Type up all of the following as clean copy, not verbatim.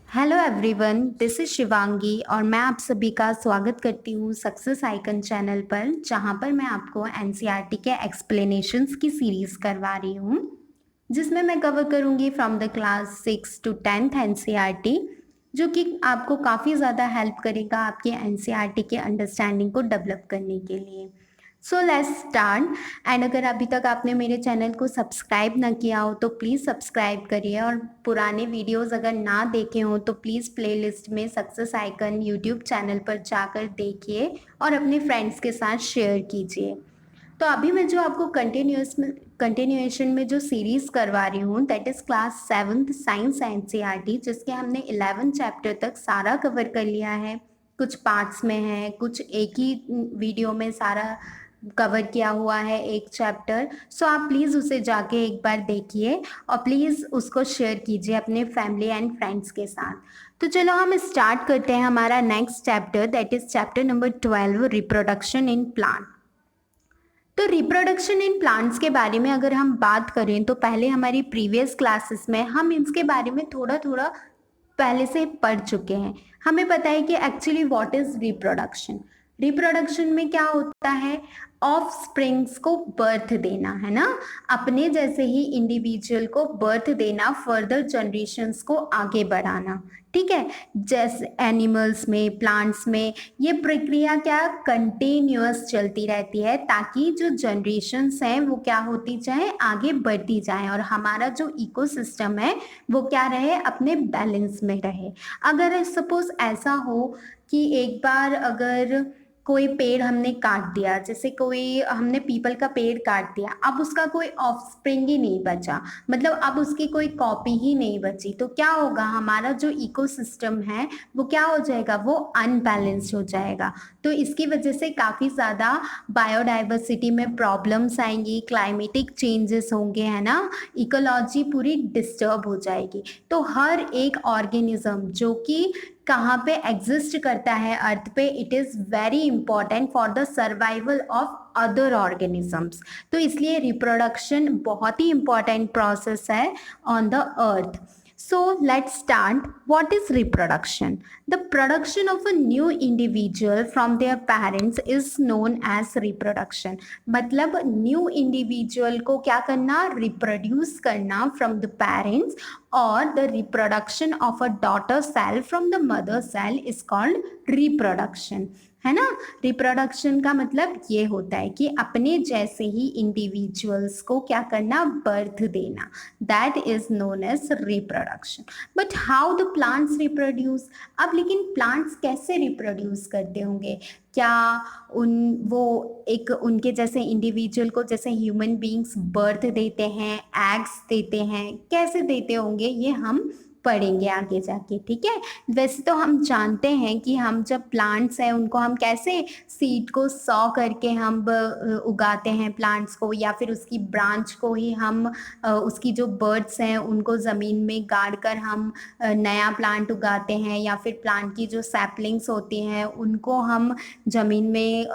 Hello everyone, this is Shivangi और मैं आप सभी का स्वागत करती हूँ सक्सेस आइकन चैनल पर, जहाँ पर मैं आपको एनसीईआरटी के एक्सप्लेनेशंस की सीरीज करवा रही हूँ, जिसमें मैं कवर करूँगी from the class 6 to 10th NCERT, जो कि आपको काफ़ी ज़्यादा हेल्प करेगा आपके एनसीईआरटी के अंडरस्टैंडिंग को डेवलप करने के लिए। So let's start. एंड अगर अभी तक आपने मेरे चैनल को सब्सक्राइब ना किया हो तो प्लीज़ सब्सक्राइब करिए, और पुराने वीडियोस अगर ना देखे हो तो प्लीज़ प्लेलिस्ट में सक्सेस आइकन यूट्यूब चैनल पर जाकर देखिए और अपने फ्रेंड्स के साथ शेयर कीजिए। तो अभी मैं जो आपको कंटिन्यूएशन में जो सीरीज़ करवा रही हूँ, that is class 7th science NCERT, जिसके हमने 11 चैप्टर तक सारा कवर कर लिया है। कुछ पार्ट्स में है, कुछ एक ही वीडियो में सारा कवर किया हुआ है एक चैप्टर। सो आप प्लीज़ उसे जाके एक बार देखिए और प्लीज़ उसको शेयर कीजिए अपने फैमिली एंड फ्रेंड्स के साथ। तो चलो हम स्टार्ट करते हैं हमारा next chapter, that is chapter number 12, reproduction in plant. तो रिप्रोडक्शन इन प्लांट्स के बारे में अगर हम बात करें तो पहले हमारी प्रीवियस क्लासेस में हम इसके बारे में थोड़ा थोड़ा पहले से पढ़ चुके हैं। हमें पता है कि actually what is reproduction. Reproduction में क्या होता है, ऑफ स्प्रिंग्स को बर्थ देना, है ना। अपने जैसे ही इंडिविजुअल को बर्थ देना, फर्दर जनरेशन्स को आगे बढ़ाना। ठीक है, जैसे एनिमल्स में, प्लांट्स में ये प्रक्रिया क्या कंटिन्यूअस चलती रहती है, ताकि जो जनरेशन्स हैं वो क्या होती जाए, आगे बढ़ती जाए, और हमारा जो इकोसिस्टम है वो क्या रहे, अपने बैलेंस में रहे। अगर सपोज ऐसा हो कि एक बार अगर कोई पेड़ हमने काट दिया, जैसे कोई हमने पीपल का पेड़ काट दिया, अब उसका कोई ऑफस्प्रिंग ही नहीं बचा, मतलब अब उसकी कोई कॉपी ही नहीं बची, तो क्या होगा, हमारा जो इकोसिस्टम है वो क्या हो जाएगा, वो अनबैलेंस्ड हो जाएगा। तो इसकी वजह से काफ़ी ज़्यादा बायोडाइवर्सिटी में प्रॉब्लम्स आएंगी, क्लाइमेटिक चेंजेस होंगे, है ना। इकोलॉजी पूरी डिस्टर्ब हो जाएगी। तो हर एक ऑर्गेनिज्म जो कि कहाँ पे एग्जिस्ट करता है अर्थ पे, it is very important for the survival of other organisms. तो इसलिए रिप्रोडक्शन बहुत ही इंपॉर्टेंट प्रोसेस है on the earth. So let's start. What is reproduction? The production of a new individual from their parents is known as reproduction. मतलब new individual को क्या करना, reproduce करना from the parents, और the reproduction of a daughter cell from the mother cell is called reproduction, है ना। Reproduction का मतलब ये होता है कि अपने जैसे ही इंडिविजुअल्स को क्या करना, बर्थ देना, that is known as reproduction. But how the plants reproduce. अब लेकिन प्लांट्स कैसे रिप्रोड्यूस करते होंगे, क्या उन वो एक उनके जैसे इंडिविजुअल को, जैसे ह्यूमन बींग्स बर्थ देते हैं, एग्स देते हैं, कैसे देते होंगे ये हम पढ़ेंगे आगे जाके, ठीक है। वैसे तो हम जानते हैं कि हम जब प्लांट्स हैं उनको हम कैसे सीड को सॉ करके हम उगाते हैं प्लांट्स को, या फिर उसकी ब्रांच को ही हम उसकी जो बर्ड्स हैं उनको ज़मीन में गाड़ कर हम नया प्लांट उगाते हैं, या फिर प्लांट की जो सैपलिंग्स होती हैं उनको हम ज़मीन में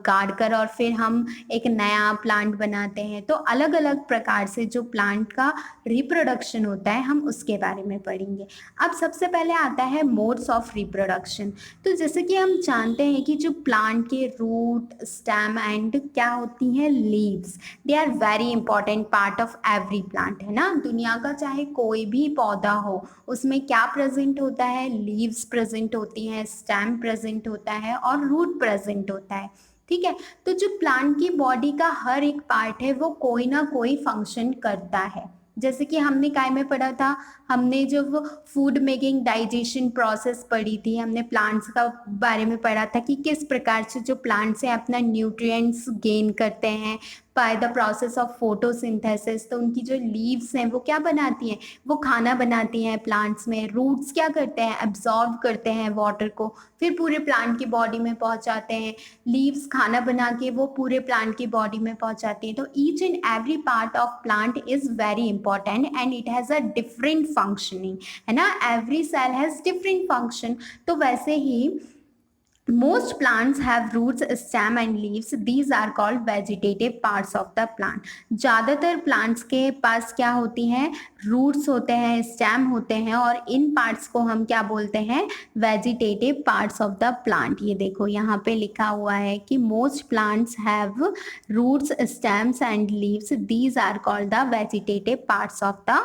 गाड़ कर और फिर हम एक नया प्लांट बनाते हैं। तो अलग अलग प्रकार से जो प्लांट का रिप्रोडक्शन होता है हम उसके बारे में पढ़ेंगे। अब सबसे पहले आता है मोड्स ऑफ रिप्रोडक्शन। तो जैसे कि हम जानते हैं कि जो प्लांट के रूट, स्टेम एंड क्या होती हैं, leaves, they are very important part of every plant, है ना। दुनिया का चाहे कोई भी पौधा हो, उसमें क्या प्रेजेंट होता है, लीव्स प्रेजेंट होती हैं, स्टेम प्रेजेंट होता है और रूट प्रेजेंट होता है, ठीक है। तो जो प्लांट की बॉडी का हर एक पार्ट है वो कोई ना कोई फंक्शन करता है। जैसे कि हमने काय में पढ़ा था, हमने जब फूड मेकिंग डाइजेशन प्रोसेस पढ़ी थी, हमने प्लांट्स का बारे में पढ़ा था कि किस प्रकार से जो प्लांट्स हैं अपना न्यूट्रिएंट्स गेन करते हैं by the process of photosynthesis. तो उनकी जो लीव्स हैं वो क्या बनाती हैं, वो खाना बनाती हैं प्लांट्स में। रूट्स क्या करते हैं, एब्जॉर्ब करते हैं वाटर को, फिर पूरे प्लांट की बॉडी में पहुंचाते हैं। लीव्स खाना बना के वो पूरे प्लांट की बॉडी में पहुंचाती हैं। तो each and every part of plant is very important and it has a different functioning, है ना। Every cell has different function. तो वैसे ही Most plants have roots, stem and leaves. These are called vegetative parts of the plant. ज़्यादातर plants के पास क्या होती हैं, roots होते हैं, stem होते हैं, और इन parts को हम क्या बोलते हैं, vegetative parts of the plant. ये देखो यहाँ पे लिखा हुआ है कि most plants have roots, stems and leaves. These are called the vegetative parts of the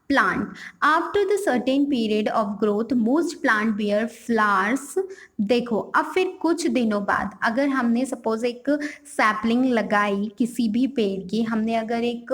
plant. After the certain period of growth, most plant bear flowers. देखो अब फिर कुछ दिनों बाद, अगर हमने सपोज एक सैपलिंग लगाई किसी भी पेड़ की, हमने अगर एक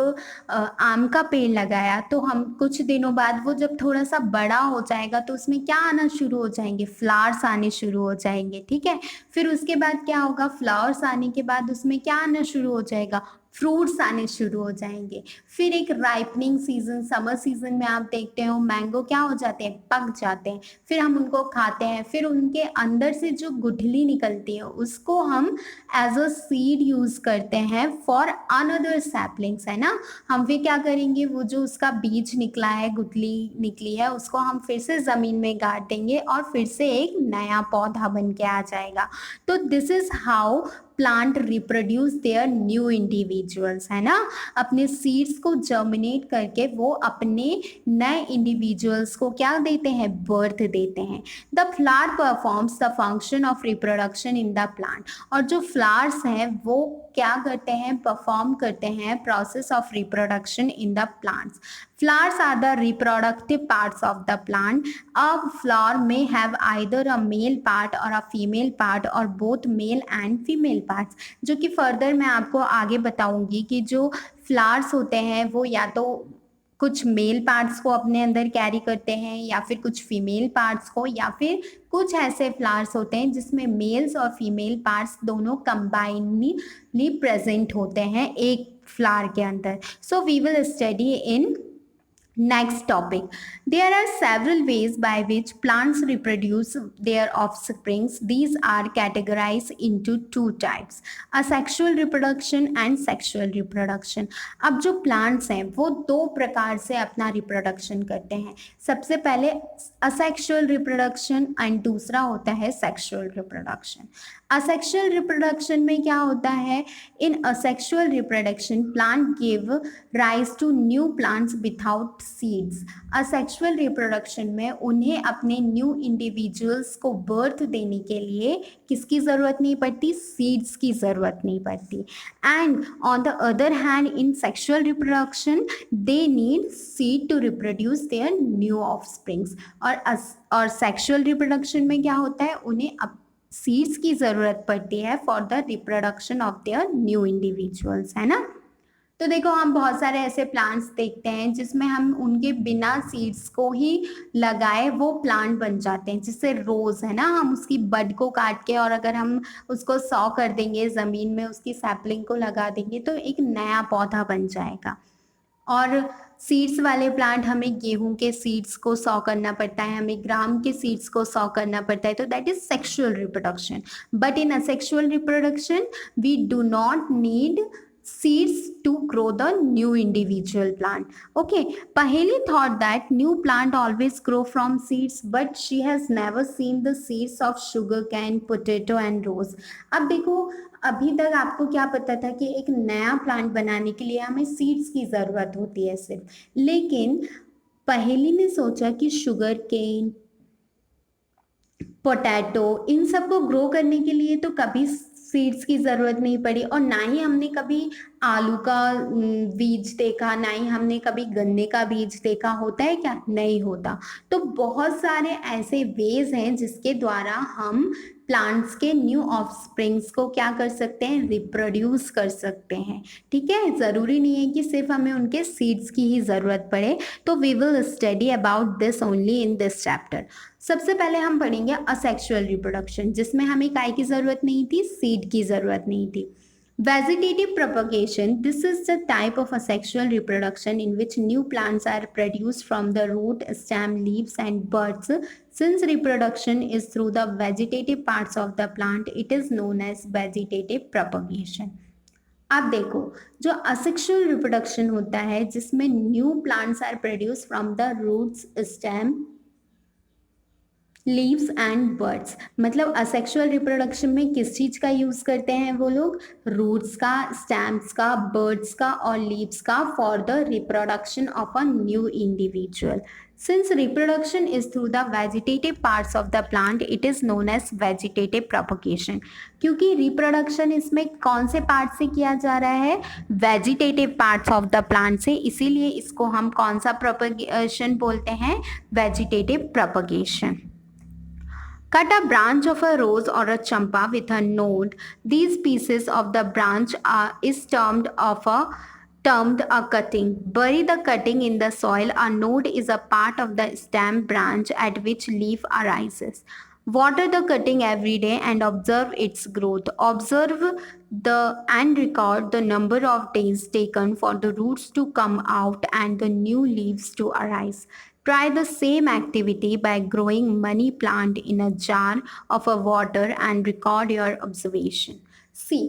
आम का पेड़ लगाया, तो हम कुछ दिनों बाद वो जब थोड़ा सा बड़ा हो जाएगा तो उसमें क्या आना शुरू हो जाएंगे, फ्लावर्स आने शुरू हो जाएंगे, ठीक है। फिर उसके बाद क्या होगा, फ्लावर्स आने के बाद उसमें क्या आना शुरू हो जाएगा, फ्रूट्स आने शुरू हो जाएंगे। फिर एक राइपनिंग सीजन, समर सीजन में आप देखते हो मैंगो क्या हो जाते हैं, पक जाते हैं, फिर हम उनको खाते हैं, फिर उनके अंदर से जो गुठली निकलती है उसको हम एज अ सीड यूज करते हैं फॉर अनदर सैपलिंग्स, है ना। हम फिर क्या करेंगे, वो जो उसका बीज निकला है, गुठली निकली है, उसको हम फिर से जमीन में गाड़ देंगे और फिर से एक नया पौधा बन के आ जाएगा। तो this is how plant reproduce their new individuals, है ना। अपने सीड्स को जर्मिनेट करके वो अपने नए इंडिविजुअल्स को क्या देते हैं, बर्थ देते हैं। The flower performs the function of reproduction in the plant. और जो फ्लावर्स हैं वो क्या करते हैं, परफॉर्म करते हैं process of reproduction in the plants. Flowers are the reproductive parts of the plant. A flower may have either a male part or a female part or both male and female parts. जो कि further मैं आपको आगे बताऊंगी कि जो flowers होते हैं वो या तो कुछ मेल पार्ट्स को अपने अंदर कैरी करते हैं या फिर कुछ फीमेल पार्ट्स को, या फिर कुछ ऐसे फ्लावर्स होते हैं जिसमें मेल्स और फीमेल पार्ट्स दोनों कंबाइनली प्रेजेंट होते हैं एक फ्लावर के अंदर। So we will study in next topic. There are several ways by which plants reproduce their offsprings. These are categorized into two types: asexual reproduction and sexual reproduction. अब जो plants हैं वो दो प्रकार से अपना reproduction करते हैं। सबसे पहले asexual reproduction and दूसरा होता है sexual reproduction. Asexual reproduction में क्या होता है, in asexual reproduction plant give rise to new plants without seeds. asexual reproduction में उन्हें अपने न्यू इंडिविजुअल्स को बर्थ देने के लिए किसकी ज़रूरत नहीं पड़ती, सीड्स की ज़रूरत नहीं पड़ती। And on the other hand in sexual reproduction they need seed to reproduce their new offsprings. और सेक्शुअल रिप्रोडक्शन में क्या होता है, उन्हें सीड्स की ज़रूरत पड़ती है for the reproduction of their new individuals, है ना। तो देखो हम बहुत सारे ऐसे प्लांट्स देखते हैं जिसमें हम उनके बिना सीड्स को ही लगाए वो प्लांट बन जाते हैं। जैसे रोज़ है ना, हम उसकी बड को काट के और अगर हम उसको सॉ कर देंगे, ज़मीन में उसकी सैपलिंग को लगा देंगे तो एक नया पौधा बन जाएगा। और सीड्स वाले प्लांट, हमें गेहूं के सीड्स को सॉ करना पड़ता है, हमें ग्राम के सीड्स को सॉ करना पड़ता है, तो that is sexual reproduction. But in asexual reproduction we do not need seeds to grow the new individual plant. Okay, Paheli thought that new plant always grow from seeds, but she has never seen the seeds of sugarcane, potato and rose. अब देखो, अभी तक आपको क्या पता था कि एक नया प्लांट बनाने के लिए हमें सीड्स की ज़रूरत होती है सिर्फ, लेकिन पहेली ने सोचा कि शुगर केन, पोटैटो, इन सब को ग्रो करने के लिए तो कभी सीड्स की ज़रूरत नहीं पड़ी, और ना ही हमने कभी आलू का बीज देखा, ना ही हमने कभी गन्ने का बीज देखा। होता है क्या, नहीं होता। तो बहुत सारे ऐसे वेज हैं जिसके द्वारा हम प्लांट्स के न्यू ऑफस्प्रिंग्स को क्या कर सकते हैं, रिप्रोड्यूस कर सकते हैं। ठीक है, ज़रूरी नहीं है कि सिर्फ हमें उनके सीड्स की ही ज़रूरत पड़े। तो we will study about this only in this chapter. सबसे पहले हम पढ़ेंगे असेक्सुअल रिप्रोडक्शन, जिसमें हमें काय की ज़रूरत नहीं थी, सीड की ज़रूरत नहीं थी। Vegetative propagation, this is the type of asexual reproduction in which new plants are produced from the root, stem, leaves and buds. Since reproduction is through the vegetative parts of the plant, it is known as vegetative propagation. अब देखो, जो asexual reproduction होता है जिसमें new plants are produce from the roots, stem, leaves and buds, मतलब asexual reproduction में किस चीज़ का यूज़ करते हैं वो लोग? रूट्स का, स्टेम्स का, बर्ड्स का और लीव्स का for the reproduction of a new individual. Since reproduction is through the vegetative parts of the plant, it is known as vegetative propagation. क्योंकि रिप्रोडक्शन इसमें कौन से पार्ट से किया जा रहा है? Vegetative parts of the plant से, इसीलिए इसको हम कौन सा प्रोपगेशन बोलते हैं? Vegetative propagation. Cut a branch of a rose or a champa with a node. These pieces of the branch is termed a cutting. Bury the cutting in the soil. A node is a part of the stem branch at which leaf arises. Water the cutting every day and observe its growth. Observe and record the number of days taken for the roots to come out and the new leaves to arise. Try the same activity by growing money plant in a jar of a water and record your observation. See,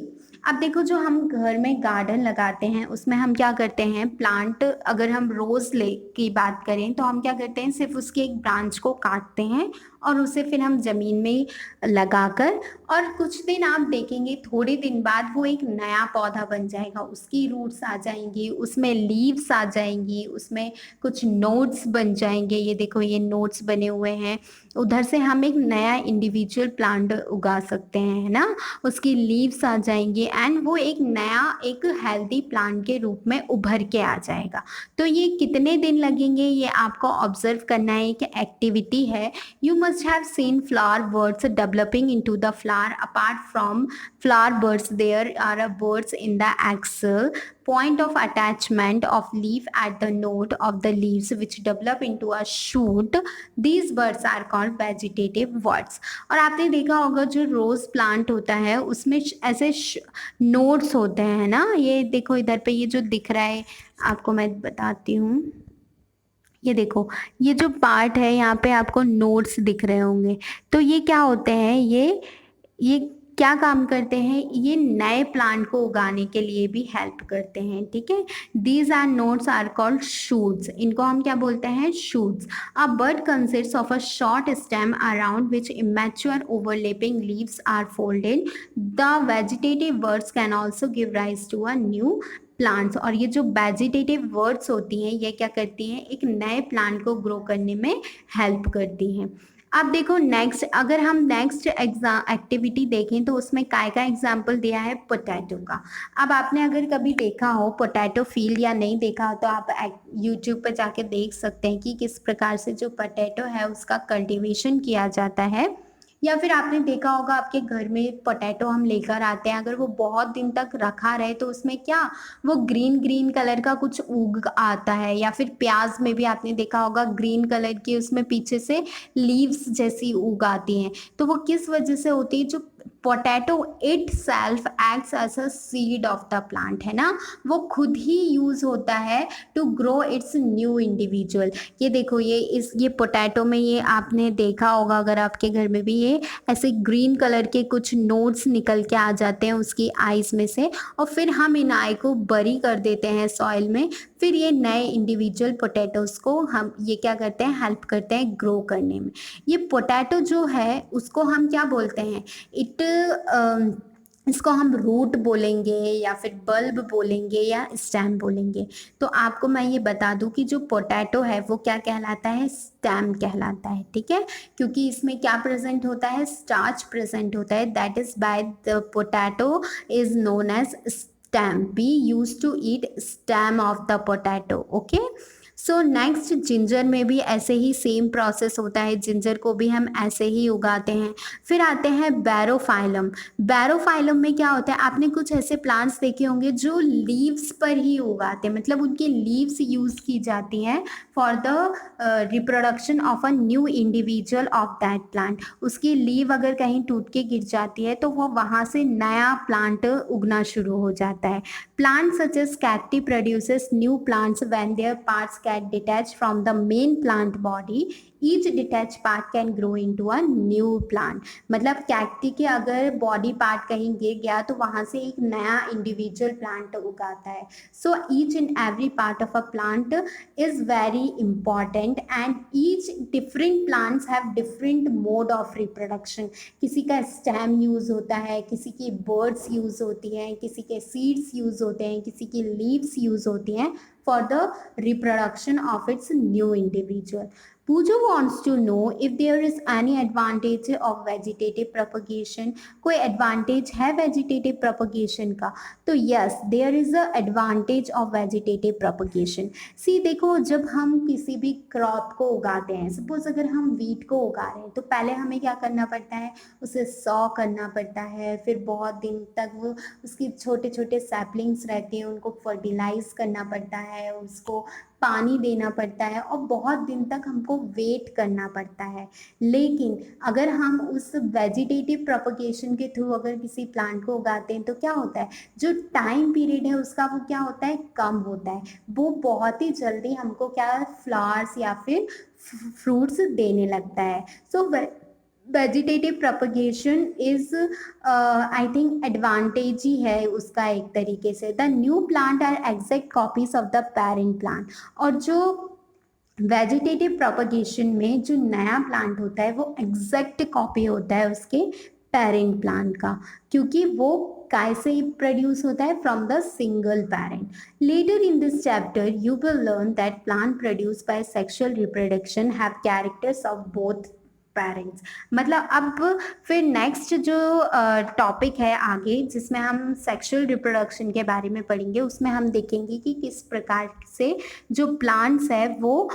अब देखो जो हम घर में garden लगाते हैं उसमें हम क्या करते हैं, प्लांट अगर हम रोज़ ले की बात करें तो हम क्या करते हैं, सिर्फ उसकी एक ब्रांच को काटते हैं और उसे फिर हम ज़मीन में लगाकर, और कुछ दिन आप देखेंगे थोड़े दिन बाद वो एक नया पौधा बन जाएगा, उसकी रूट्स आ जाएंगी, उसमें लीव्स आ जाएंगी, उसमें कुछ नोड्स बन जाएंगे. ये देखो ये नोड्स बने हुए हैं, उधर से हम एक नया इंडिविजुअल प्लांट उगा सकते हैं, है ना. उसकी लीव्स आ जाएंगी एंड वो एक नया एक हेल्दी प्लांट के रूप में उभर के आ जाएगा. तो ये कितने दिन लगेंगे ये आपको ऑब्जर्व करना है, एक एक्टिविटी है. You must have seen flower birds developing into the flower. Apart from flower birds, there are birds in the axil point of attachment of leaf at the node of the leaves which develop into a shoot. These birds are called vegetative birds. और आपने देखा होगा जो rose plant होता है उसमें ऐसे nodes होते हैं ना. ये देखो इधर पे ये जो दिख रहा है आपको मैं बताती हूँ. ये देखो ये जो पार्ट है यहाँ पे आपको नोड्स दिख रहे होंगे. तो ये क्या होते हैं, ये क्या काम करते हैं, ये नए प्लांट को उगाने के लिए भी हेल्प करते हैं. ठीक है, these are nodes are called shoots. इनको हम क्या बोलते हैं, shoots. A bud consist of a short stem around which immature overlapping leaves are folded. The vegetative buds can also give rise to a new plants. और ये जो vegetative words होती हैं ये क्या करती हैं, एक नए प्लांट को ग्रो करने में हेल्प करती हैं. अब देखो नेक्स्ट, अगर हम नेक्स्ट एक्टिविटी देखें तो उसमें काय का एग्जाम्पल दिया है, पोटैटो का. अब आपने अगर कभी देखा हो पोटैटो फील्ड या नहीं देखा हो तो आप यूट्यूब पर जाके देख सकते हैं कि किस प्रकार से जो पोटैटो है उसका कल्टीवेशन किया जाता है. या फिर आपने देखा होगा आपके घर में पोटैटो हम लेकर आते हैं, अगर वो बहुत दिन तक रखा रहे तो उसमें क्या वो ग्रीन ग्रीन कलर का कुछ उग आता है. या फिर प्याज में भी आपने देखा होगा ग्रीन कलर की उसमें पीछे से लीव्स जैसी उग आती हैं. तो वो किस वजह से होती है, जो potato itself acts as a seed of the plant, है ना. वो खुद ही यूज होता है to grow its new individual. ये देखो ये पोटैटो में ये आपने देखा होगा अगर आपके घर में भी, ये ऐसे ग्रीन कलर के कुछ नोड्स निकल के आ जाते हैं उसकी आइज में से, और फिर हम इन आई को बरी कर देते हैं सॉइल में. फिर ये नए इंडिविजुअल पोटैटोज को हम ये क्या करते हैं, हेल्प करते हैं ग्रो करने में. ये पोटैटो जो है उसको हम क्या बोलते हैं, इसको हम रूट बोलेंगे या फिर बल्ब बोलेंगे या स्टेम बोलेंगे. तो आपको मैं ये बता दूं कि जो पोटैटो है वो क्या कहलाता है, स्टेम कहलाता है. ठीक है, क्योंकि इसमें क्या प्रेजेंट होता है, स्टार्च प्रेजेंट होता है. That is by the potato is known as stem. We used to eat stem of the potato. Okay. So next ginger में भी ऐसे ही सेम प्रोसेस होता है, जिंजर को भी हम ऐसे ही उगाते हैं. फिर आते हैं बैरोफाइलम. बैरोफाइलम में क्या होता है, आपने कुछ ऐसे प्लांट्स देखे होंगे जो लीव्स पर ही उगाते हैं, मतलब उनकी लीव्स यूज की जाती हैं for the reproduction of a new individual of that plant. उसकी लीव अगर कहीं टूट के गिर जाती है तो वो वहाँ से नया प्लांट उगना शुरू हो जाता है. Plants such as cacti produces new plants when their parts get detached from the main plant body. Each detach part can grow into a new plant. मतलब कैक्टी के अगर बॉडी पार्ट कहीं गिर गया तो वहां से एक नया इंडिविजुअल प्लांट उगाता है। So each and every part of a plant is very important and each different plants have different mode of reproduction। किसी का स्टेम यूज होता है, किसी की बर्ड्स यूज होती हैं, किसी के सीड्स यूज होते हैं, किसी की लीव्स यूज होती हैं for the reproduction of its new individual। Pooja wants to know if there is any advantage of vegetative propagation। कोई advantage है vegetative propagation का? तो yes, there is a advantage of vegetative propagation। सी देखो, जब हम किसी भी क्रॉप को उगाते हैं, सपोज अगर हम वीट को उगा रहे हैं तो पहले हमें क्या करना पड़ता है, उसे सॉ करना पड़ता है, फिर बहुत दिन तक वो उसकी छोटे छोटे सैपलिंग्स रहते हैं, उनको फर्टिलाइज करना पड़ता है, उसको पानी देना पड़ता है और बहुत दिन तक हमको वेट करना पड़ता है। लेकिन अगर हम उस वेजिटेटिव प्रोपगेशन के थ्रू अगर किसी प्लांट को उगाते हैं तो क्या होता है, जो टाइम पीरियड है उसका वो क्या होता है, कम होता है। वो बहुत ही जल्दी हमको क्या फ्लावर्स या फिर फ्रूट्स देने लगता है। So vegetative propagation is I think advantage ही है उसका एक तरीके से। The new plant are exact copies of the parent plant. और जो वेजिटेटिव प्रोपगेशन में जो नया प्लांट होता है वो एग्जैक्ट कॉपी होता है उसके पेरेंट प्लांट का, क्योंकि वो काय से प्रोड्यूस होता है, from the single parent. Later in this chapter you will learn that plant produce by sexual reproduction have characters of both parents. मतलब अब फिर नेक्स्ट जो टॉपिक है आगे जिसमें हम सेक्सुअल रिप्रोडक्शन के बारे में पढ़ेंगे, उसमें हम देखेंगे कि किस प्रकार से जो प्लांट्स है वो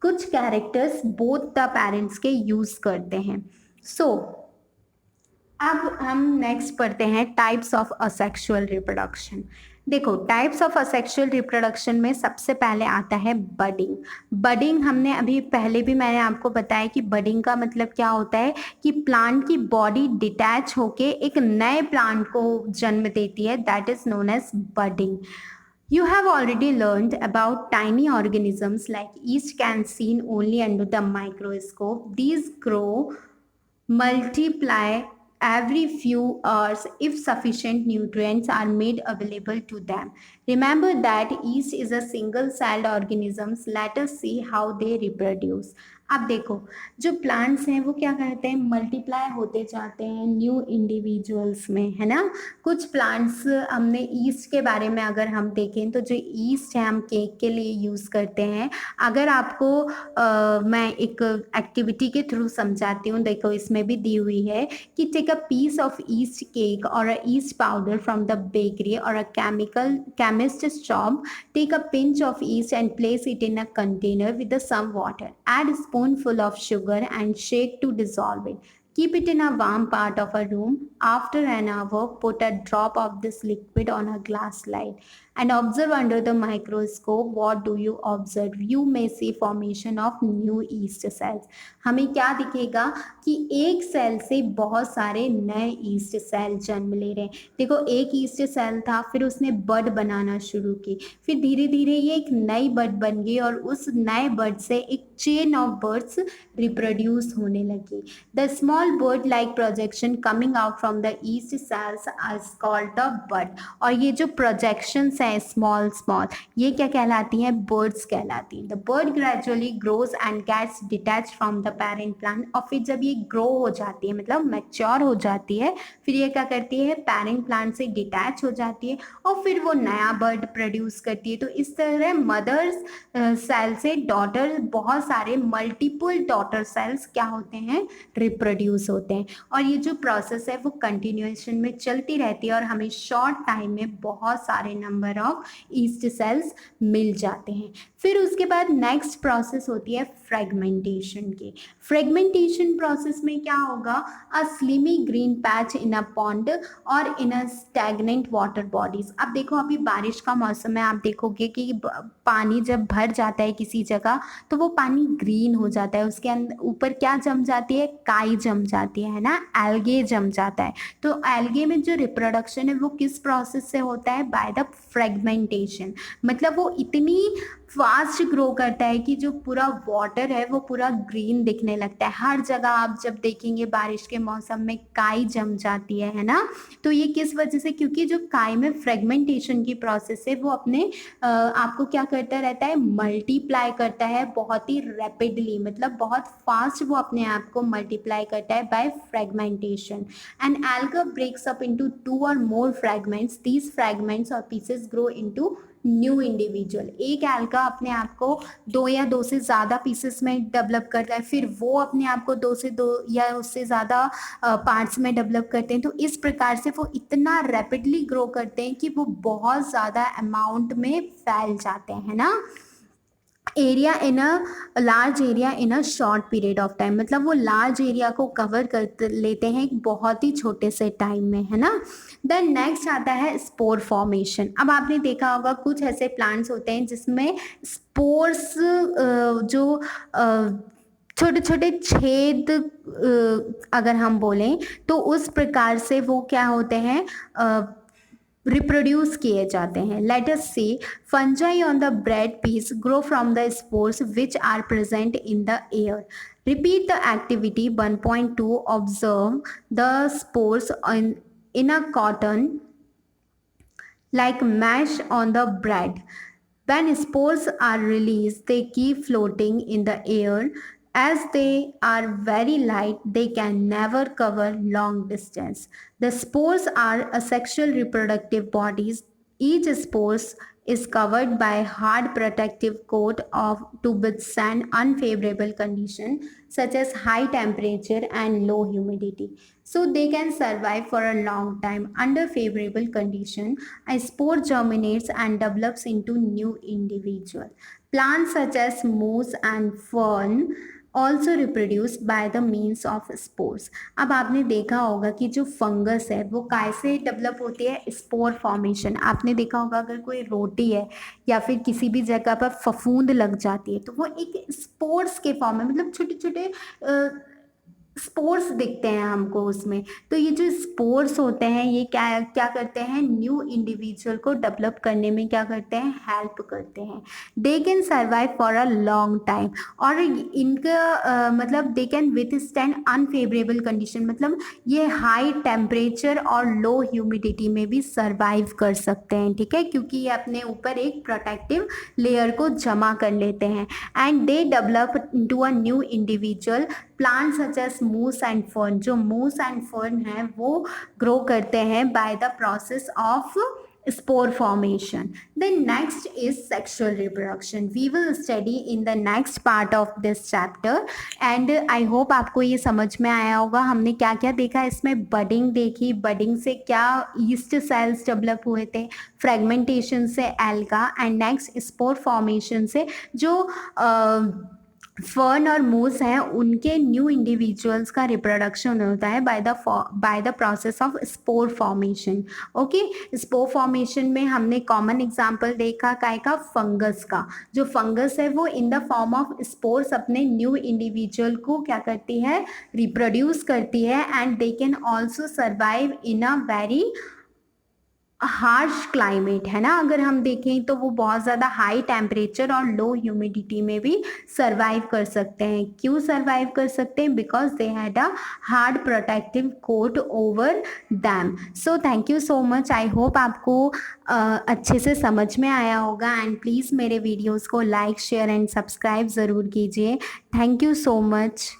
कुछ कैरेक्टर्स बोथ द पेरेंट्स के यूज करते हैं। सो अब हम नेक्स्ट पढ़ते हैं टाइप्स ऑफ असेक्सुअल रिप्रोडक्शन। देखो, टाइप्स ऑफ असेक्सुअल रिप्रोडक्शन में सबसे पहले आता है बडिंग। बडिंग हमने अभी पहले भी मैंने आपको बताया कि बडिंग का मतलब क्या होता है कि प्लांट की बॉडी डिटैच होके एक नए प्लांट को जन्म देती है, that is known as budding. You have already learned about tiny organisms like yeast can seen only under the microscope. These grow, multiply every few hours if sufficient nutrients are made available to them. Remember that yeast is a single-celled organism. Let us see how they reproduce. अब देखो, जो plants हैं वो क्या करते हैं, multiply होते जाते हैं न्यू इंडिविजुअल्स में, है ना। कुछ प्लांट्स हमने ईस्ट के बारे में अगर हम देखें तो जो ईस्ट है हम केक के लिए यूज़ करते हैं। अगर आपको मैं एक एक्टिविटी के थ्रू समझाती हूँ, देखो इसमें भी दी हुई है कि take a piece of yeast cake और a yeast powder from the bakery और a chemist shop. Take a pinch of yeast and place it in a container with some water. Add a spoonful of sugar and shake to dissolve it. Keep it in a warm part of a room. After an hour, put a drop of this liquid on a glass slide and observe under the microscope. What do you observe? You may see formation of new yeast cells. हमें क्या दिखेगा कि एक cell से बहुत सारे नए yeast cell जन्म ले रहे हैं। देखो, एक ईस्ट सेल था, फिर उसने बड बनाना शुरू की, फिर धीरे धीरे ये एक नई बड बन गई और उस नए बड से एक चेन ऑफ बर्ड्स रिप्रोड्यूस होने लगी। The small bud like projection coming out from the yeast cells are called the bud. और ये जो प्रोजेक्शंस हैं स्मॉल स्मॉल, ये क्या कहलाती हैं, बर्ड्स कहलाती हैं। The bud gradually grows and gets detach from the parent plant. और फिर जब ये ग्रो हो जाती है, मतलब मैच्योर हो जाती है, फिर ये क्या करती है, पेरेंट प्लांट से डिटैच हो जाती है और फिर वो नया बर्ड प्रोड्यूस करती है। तो इस तरह मदर्स सेल से डॉटर, बहुत सारे मल्टीपल डॉटर सेल्स क्या होते हैं, रिप्रोड्यूस होते हैं। और ये जो प्रोसेस है वो कंटिन्यूएशन में चलती रहती है और हमें शॉर्ट टाइम में बहुत सारे नंबर ऑफ ईस्ट सेल्स मिल जाते हैं। फिर उसके बाद नेक्स्ट प्रोसेस होती है फ्रेगमेंटेशन की। फ्रेगमेंटेशन प्रोसेस में क्या होगा, a slimy green patch in a pond और in a stagnant water bodies. अब देखो, अभी बारिश का मौसम है, आप देखोगे कि पानी जब भर जाता है किसी जगह तो वो पानी ग्रीन हो जाता है, उसके अंदर ऊपर क्या जम जाती है, काई जम जाती है ना, एल्गे जम जाता है। तो एल्गे में जो रिप्रोडक्शन है वो किस प्रोसेस से होता है, बाय द फ्रेगमेंटेशन। मतलब वो इतनी फास्ट ग्रो करता है कि जो पूरा वाटर है वो पूरा ग्रीन दिखने लगता है। हर जगह आप जब देखेंगे बारिश के मौसम में काई जम जाती है ना? तो ये किस वजह से? क्योंकि जो काई में फ्रेगमेंटेशन की प्रोसेस है वो अपने आपको क्या करता रहता है, मल्टीप्लाई करता है बहुत ही रैपिडली, मतलब बहुत फास्ट वो अपने आप को मल्टीप्लाई करता है by fragmentation. And alga breaks up into two or more fragments. These fragments or pieces grow into new individual. एक एल्गा अपने आप को दो या दो से ज़्यादा पीसेस में डेवलप करता है, फिर वो अपने आप को दो से दो या उससे ज़्यादा पार्ट्स में डेवलप करते हैं। तो इस प्रकार से वो इतना रैपिडली ग्रो करते हैं कि वो बहुत ज़्यादा अमाउंट में फैल जाते हैं ना। Area in a large area in a short period of time, मतलब वो लार्ज एरिया को कवर कर लेते हैं एक बहुत ही छोटे से टाइम में, है ना। देन नेक्स्ट आता है स्पोर फॉर्मेशन। अब आपने देखा होगा कुछ ऐसे प्लांट्स होते हैं जिसमें स्पोर्स जो छोटे छोटे छेद अगर हम बोलें तो उस प्रकार से वो क्या होते हैं, रिप्रोड्यूस किए जाते हैं। Let us see fungi on the bread piece grow from the spores which are present in the air. Repeat the activity 1.2। Observe the spores in a cotton like mash on the bread. When spores are released, they keep floating in the air. As they are very light, they can never cover long distance. The spores are asexual reproductive bodies. Each spore is covered by a hard protective coat of to withstand unfavorable conditions such as high temperature and low humidity. So they can survive for a long time under favorable condition. A spore germinates and develops into new individual. Plants such as moss and fern also reproduce by the means of spores. अब आपने देखा होगा कि जो fungus है वो कैसे develop होती है, स्पोर फॉर्मेशन। आपने देखा होगा अगर कोई रोटी है या फिर किसी भी जगह पर फफूंद लग जाती है तो वो एक स्पोर्स के फॉर्म में, मतलब छोटे छोटे स्पोर्स दिखते हैं हमको उसमें। तो ये जो स्पोर्स होते हैं ये क्या क्या करते हैं, न्यू इंडिविजुअल को डेवलप करने में क्या करते हैं, हेल्प करते हैं। They can survive for a long time और इनका मतलब they can withstand unfavourable condition, मतलब ये हाई टेम्परेचर और लो ह्यूमिडिटी में भी सर्वाइव कर सकते हैं, ठीक है, क्योंकि ये अपने ऊपर एक प्रोटेक्टिव लेयर को जमा कर लेते हैं। And they develop into a new individual. Plant such as moss and fern, जो मूस एंड फर्न है वो ग्रो करते हैं by the process of spore formation. The next is sexual reproduction. We will study in the next part of this chapter and I hope आपको ये समझ में आया होगा हमने क्या क्या देखा इसमें। बडिंग देखी, बडिंग से क्या ईस्ट सेल्स डेवलप हुए थे, फ्रेगमेंटेशन से alga, and next spore formation से जो फर्न और मूस हैं उनके न्यू इंडिविजुअल्स का रिप्रोडक्शन होता है bye the process of spore formation. Okay, spore formation में हमने कॉमन एग्जांपल देखा काय का, फंगस का। जो फंगस है वो in the form of spores अपने न्यू इंडिविजुअल को क्या करती है, रिप्रोड्यूस करती है and they can also survive in a very harsh climate, है ना। अगर हम देखें तो वो बहुत ज़्यादा हाई टेम्परेचर और लो ह्यूमिडिटी में भी सर्वाइव कर सकते हैं। क्यों सर्वाइव कर सकते हैं? Because they had a hard protective coat over them. So thank you so much. I hope आपको अच्छे से समझ में आया होगा एंड प्लीज़ मेरे वीडियोज़ को लाइक शेयर एंड सब्सक्राइब ज़रूर कीजिए। Thank you so much.